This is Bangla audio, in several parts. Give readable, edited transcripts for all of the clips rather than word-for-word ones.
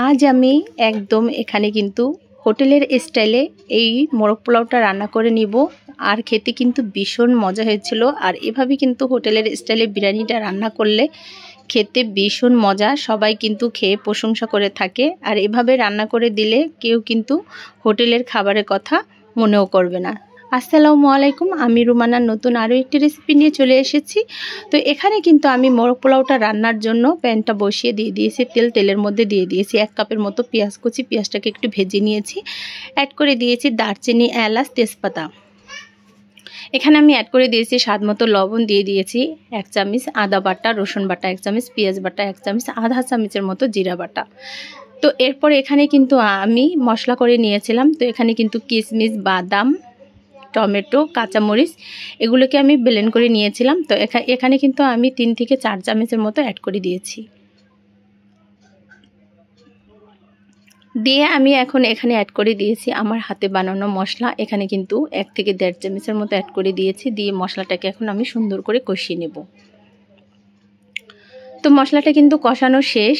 আজ আমি একদম এখানে কিন্তু হোটেলের স্টাইলে এই মোরগ পোলাওটা রান্না করে নিব। আর খেতে কিন্তু ভীষণ মজা হয়েছিল। আর এভাবে কিন্তু হোটেলের স্টাইলে বিরিয়ানিটা রান্না করলে খেতে ভীষণ মজা, সবাই কিন্তু খেয়ে প্রশংসা করে থাকে। আর এভাবে রান্না করে দিলে কেউ কিন্তু হোটেলের খাবারের কথা মনেও করবে না। আসসালামু আলাইকুম, আমি রুমানার নতুন আরও একটি রেসিপি নিয়ে চলে এসেছি। তো এখানে কিন্তু আমি মোরগ পোলাওটা রান্নার জন্য প্যানটা বসিয়ে দিয়ে দিয়েছি, তেলের মধ্যে দিয়ে দিয়েছি 1 কাপের মতো পেঁয়াজ কুচি। পেঁয়াজটাকে একটু ভেজে নিয়েছি, অ্যাড করে দিয়েছি দারচিনি, এলাচ, তেজপাতা। এখানে আমি অ্যাড করে দিয়েছি স্বাদ মতো লবণ, দিয়ে দিয়েছি 1 চামচ আদা বাটা, রসুন বাটা 1 চামচ, পেঁয়াজ বাটা 1 চামচ, আধা চামচের মতো জিরা বাটা। তো এরপর এখানে কিন্তু আমি মশলা করে নিয়েছিলাম। তো এখানে কিন্তু কিশমিশ, বাদাম, টমেটো, কাঁচামরিচ এগুলোকে আমি ব্লেন্ড করে নিয়েছিলাম। তো এখানে কিন্তু আমি 3 থেকে 4 চামচের মতো অ্যাড করে দিয়েছি। দিয়ে আমি এখন এখানে অ্যাড করে দিয়েছি আমার হাতে বানানো মশলা। এখানে কিন্তু 1 থেকে 1.5 চামচের মতো অ্যাড করে দিয়েছি। দিয়ে মশলাটাকে এখন আমি সুন্দর করে কষিয়ে নেব। তো মশলাটা কিন্তু কষানো শেষ।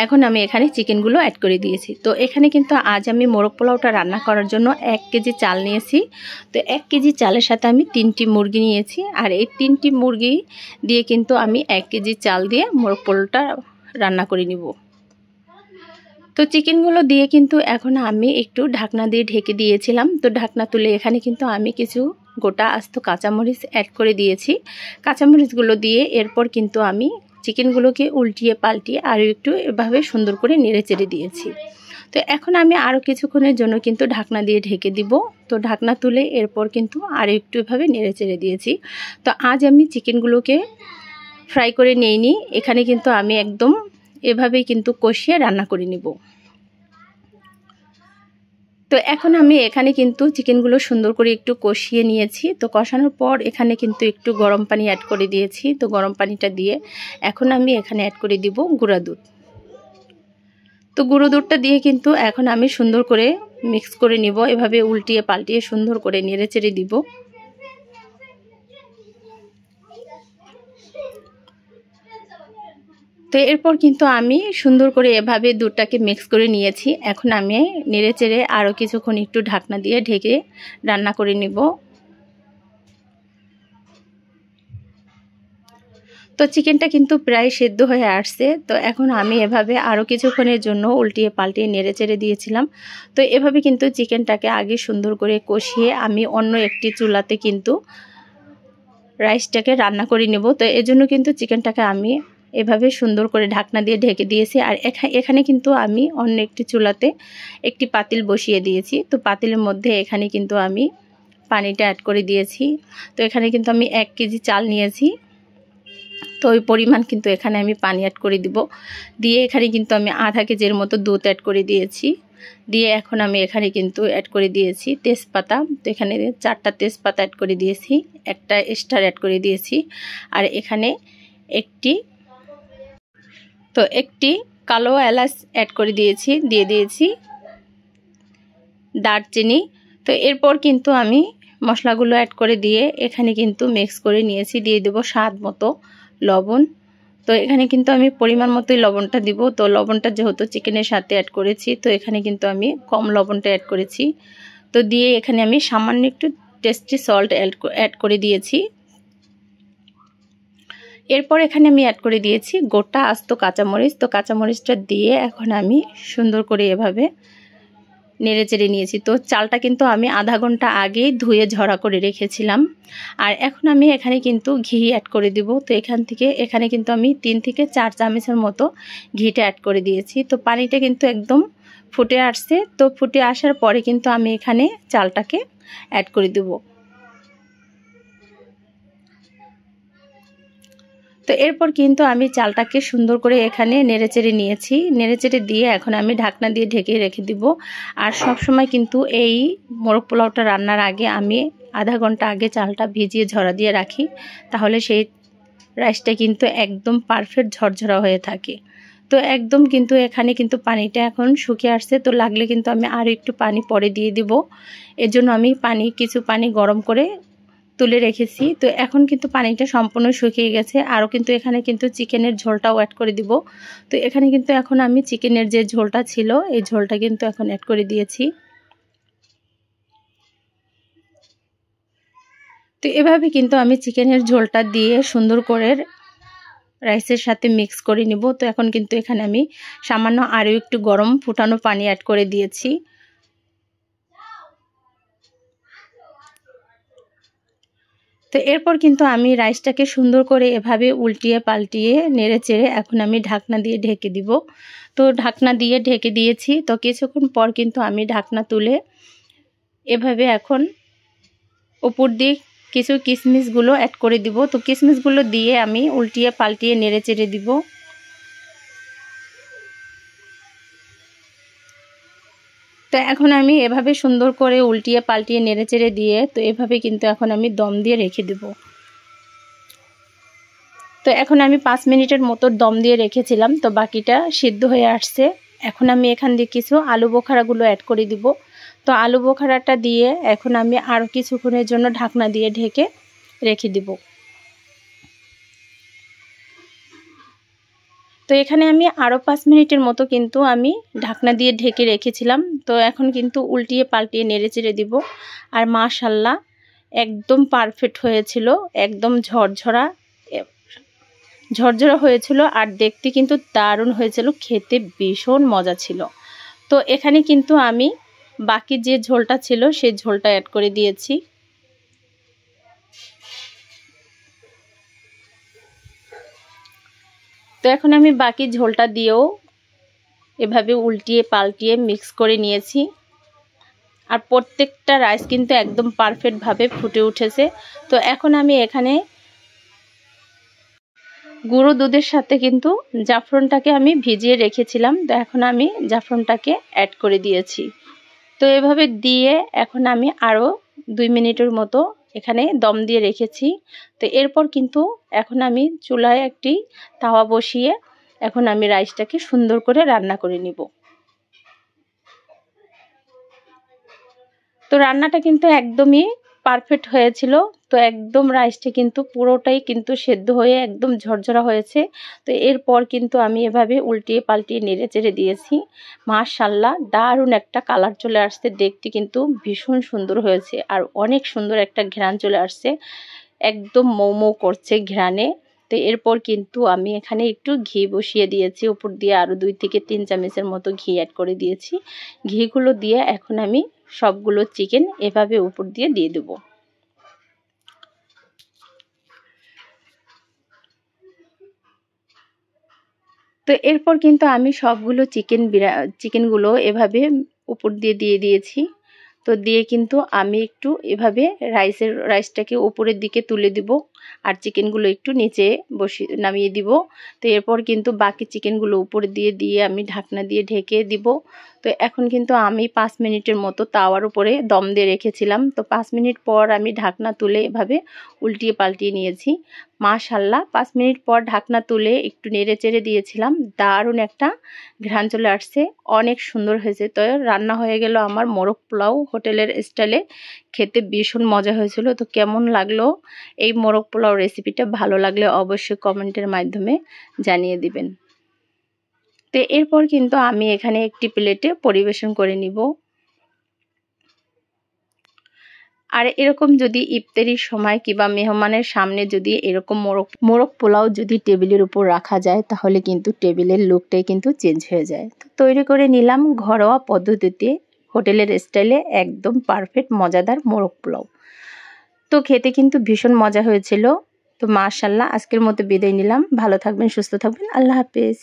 এখন আমি এখানে চিকেনগুলো অ্যাড করে দিয়েছি। তো এখানে কিন্তু আজ আমি মোরগ পোলাওটা রান্না করার জন্য 1 কেজি চাল নিয়েছি। তো 1 কেজি চালের সাথে আমি 3টি মুরগি নিয়েছি। আর এই 3টি মুরগি দিয়ে কিন্তু আমি 1 কেজি চাল দিয়ে মোরগ পোলাওটা রান্না করে নিব। তো চিকেনগুলো দিয়ে কিন্তু এখন আমি একটু ঢাকনা দিয়ে ঢেকে দিয়েছিলাম। তো ঢাকনা তুলে এখানে কিন্তু আমি কিছু গোটা আস্ত কাঁচামরিচ অ্যাড করে দিয়েছি। কাঁচামরিচগুলো দিয়ে এরপর কিন্তু আমি চিকেনগুলোকে উল্টিয়ে পাল্টিয়ে আরও একটু এভাবে সুন্দর করে নেড়ে চেড়ে দিয়েছি। তো এখন আমি আরও কিছুক্ষণের জন্য কিন্তু ঢাকনা দিয়ে ঢেকে দিব। তো ঢাকনা তুলে এরপর কিন্তু আরও একটু এভাবে নেড়ে চেড়ে দিয়েছি। তো আজ আমি চিকেনগুলোকে ফ্রাই করে নিইনি, এখানে কিন্তু আমি একদম এভাবেই কিন্তু কষিয়ে রান্না করে নিব। তো এখন আমি এখানে কিন্তু চিকেনগুলো সুন্দর করে একটু কষিয়ে নিয়েছি। তো কষানোর পর এখানে কিন্তু একটু গরম পানি অ্যাড করে দিয়েছি। তো গরম পানিটা দিয়ে এখন আমি এখানে অ্যাড করে দিব গুঁড়া দুধ। তো গুঁড়ো দুধটা দিয়ে কিন্তু এখন আমি সুন্দর করে মিক্স করে নিব, এভাবে উল্টিয়ে পাল্টিয়ে সুন্দর করে নেড়ে চেড়ে দিব। তো এরপর কিন্তু আমি সুন্দর করে এভাবে দুধটাকে মিক্স করে নিয়েছি। এখন আমি নেড়ে চেড়ে আরও কিছুক্ষণ একটু ঢাকনা দিয়ে ঢেকে রান্না করে নিব। তো চিকেনটা কিন্তু প্রায় সেদ্ধ হয়ে আসছে। তো এখন আমি এভাবে আরও কিছুক্ষণের জন্য উল্টিয়ে পাল্টিয়ে নেড়ে চেড়ে দিয়েছিলাম। তো এভাবে কিন্তু চিকেনটাকে আগে সুন্দর করে কষিয়ে আমি অন্য একটি চুলাতে কিন্তু রাইসটাকে রান্না করে নেব। তো এজন্য কিন্তু চিকেনটাকে আমি এভাবে সুন্দর করে ঢাকনা দিয়ে ঢেকে দিয়েছি। আর এখানে কিন্তু আমি অন্য একটি চুলাতে একটি পাতিল বসিয়ে দিয়েছি। তো পাতিলের মধ্যে এখানে কিন্তু আমি পানিটা অ্যাড করে দিয়েছি। তো এখানে কিন্তু আমি 1 কেজি চাল নিয়েছি। তো ওই পরিমাণ কিন্তু এখানে আমি পানি অ্যাড করে দিব। দিয়ে এখানে কিন্তু আমি আধা কেজির মতো দুধ অ্যাড করে দিয়েছি। দিয়ে এখন আমি এখানে কিন্তু অ্যাড করে দিয়েছি তেজপাতা। তো এখানে 4টা তেজপাতা অ্যাড করে দিয়েছি, একটা স্টার অ্যাড করে দিয়েছি। আর এখানে একটি কালো এলাচ অ্যাড করে দিয়েছি, দিয়ে দিয়েছি দারচিনি। তো এরপর কিন্তু আমি মশলাগুলো অ্যাড করে দিয়ে এখানে কিন্তু মিক্স করে নিয়েছি। দিয়ে দেব স্বাদ মতো লবণ। তো এখানে কিন্তু আমি পরিমাণ মতোই লবণটা দিব। তো লবণটা যেহেতু চিকেনের সাথে অ্যাড করেছি, তো এখানে কিন্তু আমি কম লবণটা অ্যাড করেছি। তো দিয়ে এখানে আমি সামান্য একটু টেস্টি সল্ট অ্যাড করে দিয়েছি। এরপর এখানে আমি অ্যাড করে দিয়েছি গোটা আস্ত কাঁচামরিচ। তো কাঁচামরিচটা দিয়ে এখন আমি সুন্দর করে এভাবে নেড়ে চেড়ে নিয়েছি। তো চালটা কিন্তু আমি আধা ঘন্টা আগেই ধুয়ে ঝরা করে রেখেছিলাম। আর এখন আমি এখানে কিন্তু ঘি অ্যাড করে দিব। তো এখানে কিন্তু আমি 3 থেকে 4 চামচের মতো ঘিটা অ্যাড করে দিয়েছি। তো পানিটা কিন্তু একদম ফুটে আসছে। তো ফুটে আসার পরে কিন্তু আমি এখানে চালটাকে অ্যাড করে দেব। তো এরপর কিন্তু আমি চালটাকে সুন্দর করে এখানে নেড়েচেড়ে নিয়েছি। নেড়েচেড়ে দিয়ে এখন আমি ঢাকনা দিয়ে ঢেকে রেখে দিব। আর সব সময় কিন্তু এই মোরগ পোলাওটা রান্নার আগে আমি আধা ঘন্টা আগে চালটা ভিজিয়ে ঝরা দিয়ে রাখি, তাহলে সেই রাইসটা কিন্তু একদম পারফেক্ট ঝরঝরা হয়ে থাকে। তো একদম কিন্তু এখানে কিন্তু পানিটা এখন শুকিয়ে আসছে। তো লাগলে কিন্তু আমি আরও একটু পানি পরে দিয়ে দিব। এর জন্য আমি কিছু পানি গরম করে তুলে রেখেছি। তো এখন কিন্তু পানিটা সম্পূর্ণ শুকিয়ে গেছে। আরও কিন্তু এখানে কিন্তু চিকেনের ঝোলটাও অ্যাড করে দিব। তো এখানে কিন্তু এখন আমি চিকেনের যে ঝোলটা ছিল এই ঝোলটা কিন্তু এখন অ্যাড করে দিয়েছি। তো এভাবে কিন্তু আমি চিকেনের ঝোলটা দিয়ে সুন্দর করে রাইসের সাথে মিক্স করে নিব। তো এখন কিন্তু এখানে আমি সামান্য আরও একটু গরম ফুটানো পানি অ্যাড করে দিয়েছি। তো এরপর কিন্তু আমি রাইসটাকে সুন্দর করে এভাবে উল্টিয়ে পাল্টিয়ে নেড়ে চেড়ে এখন আমি ঢাকনা দিয়ে ঢেকে দিব। তো ঢাকনা দিয়ে ঢেকে দিয়েছি। তো কিছুক্ষণ পর কিন্তু আমি ঢাকনা তুলে এভাবে এখন উপর দিয়ে কিছু কিশমিশগুলো অ্যাড করে দিব। তো কিশমিশগুলো দিয়ে আমি উল্টিয়ে পাল্টিয়ে নেড়ে চেড়ে দিব। তো এখন আমি এভাবে সুন্দর করে উল্টিয়ে পাল্টিয়ে নেড়ে চেড়ে দিয়ে তো এভাবে কিন্তু এখন আমি দম দিয়ে রেখে দেব। তো এখন আমি 5 মিনিটের মতো দম দিয়ে রেখেছিলাম। তো বাকিটা সিদ্ধ হয়ে আসছে। এখন আমি এখান দিয়ে কিছু আলু বোখারাগুলো অ্যাড করে দিব। তো আলু বোখারাটা দিয়ে এখন আমি আরও কিছুক্ষণের জন্য ঢাকনা দিয়ে ঢেকে রেখে দিব। তো এখানে আমি আরও 5 মিনিটের মতো কিন্তু আমি ঢাকনা দিয়ে ঢেকে রেখেছিলাম। তো এখন কিন্তু উল্টিয়ে পাল্টিয়ে নেড়ে চেড়ে দিব। আর মাশাআল্লাহ একদম পারফেক্ট হয়েছিল, একদম ঝরঝরা হয়েছিল আর দেখতে কিন্তু দারুণ হয়েছিল, খেতে ভীষণ মজা ছিল। তো এখানে কিন্তু আমি বাকি যে ঝোলটা ছিল সেই ঝোলটা অ্যাড করে দিয়েছি। তো এখন আমি বাকি ঝোলটা দিয়েও এভাবে উল্টিয়ে পাল্টিয়ে মিক্স করে নিয়েছি। আর প্রত্যেকটা রাইস কিন্তু একদম পারফেক্টভাবে ফুটে উঠেছে। তো এখন আমি এখানে গুঁড়ো দুধের সাথে কিন্তু জাফরানটাকে আমি ভিজিয়ে রেখেছিলাম। তো এখন আমি জাফরানটাকে অ্যাড করে দিয়েছি। তো এভাবে দিয়ে এখন আমি আরও 2 মিনিটের মতো এখানে দম দিয়ে রেখেছি। তো এরপর কিন্তু এখন আমি চুলায় একটি তাওয়া বসিয়ে এখন আমি রাইসটাকে সুন্দর করে রান্না করে নিব। তো রান্নাটা কিন্তু একদমই পারফেক্ট হয়েছিল। তো একদম রাইসটা কিন্তু পুরোটাই কিন্তু সেদ্ধ হয়ে একদম ঝরঝরা হয়েছে। তো এরপর কিন্তু আমি এভাবে উল্টিয়ে পাল্টিয়ে নেড়ে চেড়ে দিয়েছি। মাশাআল্লাহ দারুণ একটা কালার চলে আসছে, দেখতে কিন্তু ভীষণ সুন্দর হয়েছে আর অনেক সুন্দর একটা ঘ্রাণ চলে আসছে, একদম মৌ মৌ করছে ঘ্রাণে। তো এরপর কিন্তু আমি এখানে একটু ঘি বসিয়ে দিয়েছি, উপর দিয়ে আরও 2 থেকে 3 চামচের মতো ঘি অ্যাড করে দিয়েছি। ঘিগুলো দিয়ে এখন আমি সবগুলো চিকেন এভাবে উপর দিয়ে দেব। তো এরপর কিন্তু আমি সবগুলো চিকেনগুলো এভাবে উপর দিয়ে দিয়েছি। তো দিয়ে কিন্তু আমি একটু এভাবে রাইসটাকে উপরের দিকে তুলে দিব আর চিকেনগুলো একটু নিচে নামিয়ে দিব। তো এরপর কিন্তু বাকি চিকেনগুলো উপরে দিয়ে আমি ঢাকনা দিয়ে ঢেকে দিব। তো এখন কিন্তু আমি 5 মিনিটের মতো তাওয়ার উপরে দম দিয়ে রেখেছিলাম। তো 5 মিনিট পর আমি ঢাকনা তুলে এভাবে উল্টিয়ে পাল্টিয়ে নিয়েছি। মাশাআল্লাহ 5 মিনিট পর ঢাকনা তুলে একটু নেড়ে চেড়ে দিয়েছিলাম, দারুণ একটা ঘ্রাণ চলে আসছে, অনেক সুন্দর হয়েছে। তো রান্না হয়ে গেল আমার মোরগ পোলাও হোটেলের স্টাইলে, খেতে ভীষণ মজা হয়েছিল। তো কেমন লাগলো এই মোরগ পোলাও রেসিপিটা, ভালো লাগলে অবশ্যই কমেন্টের মাধ্যমে জানিয়ে দিবেন। তো এরপর কিন্তু আমি এখানে একটি প্লেটে পরিবেশন করে নিব। আর এরকম যদি ইফতারির সময় কিংবা মেহমানের সামনে যদি এরকম মোরগ পোলাও যদি টেবিলের উপর রাখা যায় তাহলে কিন্তু টেবিলের লুকটাই কিন্তু চেঞ্জ হয়ে যায়। তো তৈরি করে নিলাম ঘরোয়া পদ্ধতিতে হোটেলের স্টাইলে একদম পারফেক্ট মজাদার মোরগ পোলাও। তো খেতে কিন্তু ভীষণ মজা হয়েছিল। তো মাশাআল্লাহ আজকের মতো বিদায় নিলাম, ভালো থাকবেন, সুস্থ থাকবেন, আল্লাহ হাফেজ।